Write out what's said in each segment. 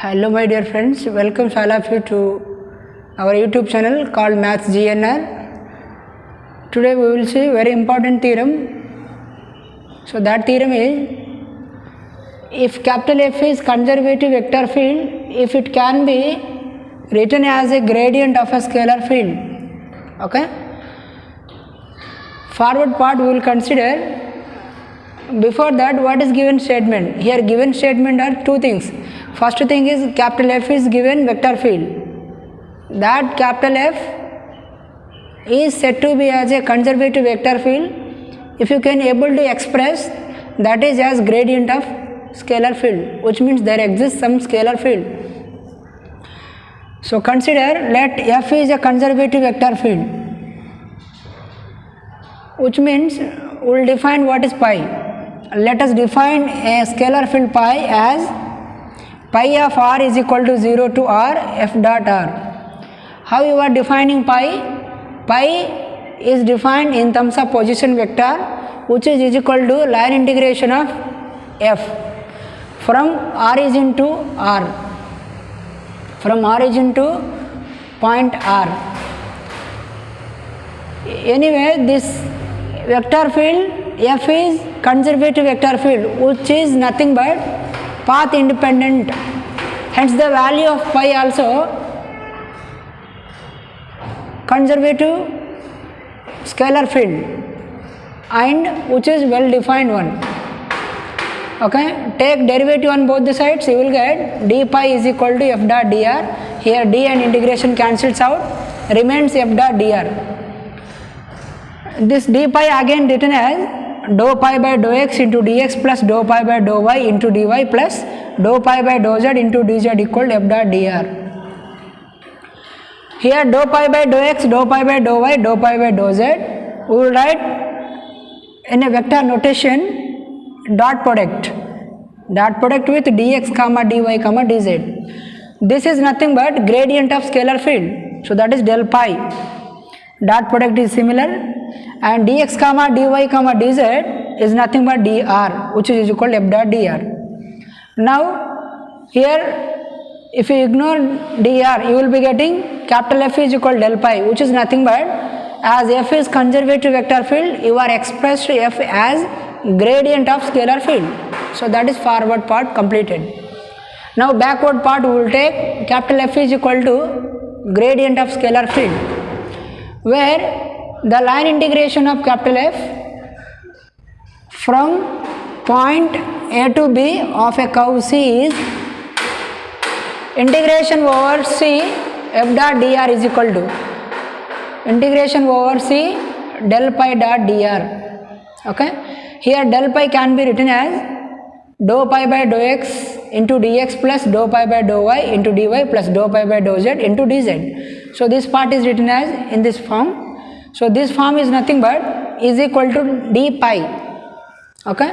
Hello my dear friends, welcome all of you to our YouTube channel called Maths GNR. Today we will see very important theorem. So that theorem is, if capital F is conservative vector field, if it can be written as a gradient of a scalar field. Okay. Forward part we will consider. Before that, what is given statement? Here given statement are two things. First thing is capital F is given vector field. That capital F is said to be as a conservative vector field if you can able to express that is as gradient of scalar field, which means there exists some scalar field. So consider, let F is a conservative vector field, which means we will define what is pi. Let us define a scalar field pi as pi of r is equal to 0 to r f dot r. How you are defining pi? Pi is defined in terms of position vector, which is equal to line integration of f from origin to r, from origin to point r. Anyway, this vector field F is conservative vector field, which is nothing but path independent. Hence the value of pi also conservative scalar field, and which is well defined one. Okay, take derivative on both the sides, you will get d pi is equal to f dot dr. Here d and integration cancels out, remains f dot dr. This d pi again written as dou pi by dou x into dx plus dou pi by dou y into dy plus dou pi by dou z into dz equal to f dot dr. Here dou pi by dou x, dou pi by dou y, dou pi by dou z, we will write in a vector notation dot product with dx comma dy comma dz. This is nothing but gradient of scalar field, so that is del pi. Dot product is similar, and dx comma dy comma dz is nothing but dr, which is equal to f dot dr. Now here if you ignore dr, you will be getting capital F is equal to del pi, which is nothing but, as f is conservative vector field, you are expressed f as gradient of scalar field. So that is forward part completed. Now backward part we will take capital F is equal to gradient of scalar field, where the line integration of capital F from point A to B of a curve C is integration over C f dot dr is equal to integration over C del pi dot dr. Okay, here del pi can be written as dou pi by dou x into dx plus dou pi by dou y into dy plus dou pi by dou z into dz. So this part is written as in this form. So this form is nothing but is equal to d pi. Okay.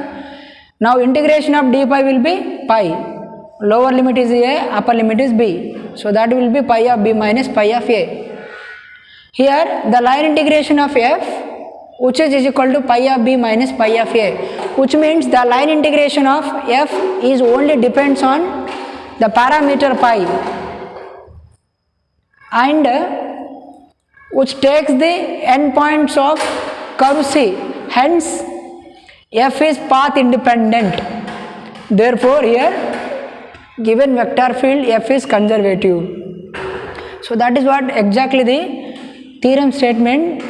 Now integration of d pi will be pi. Lower limit is a, upper limit is b. So that will be pi of b minus pi of a. Here the line integration of f, which is equal to pi of b minus pi of a, which means the line integration of f is only depends on the parameter pi, and which takes the endpoints of curve C. Hence f is path independent. Therefore here given vector field f is conservative. So that is what exactly the theorem statement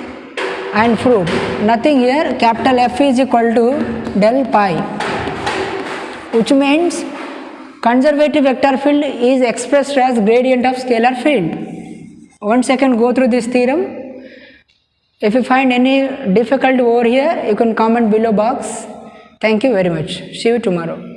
and proof. Nothing here, capital F is equal to del pi, which means conservative vector field is expressed as gradient of scalar field. Once again go through this theorem. If you find any difficulty over here, you can comment below box. Thank you very much. See you tomorrow.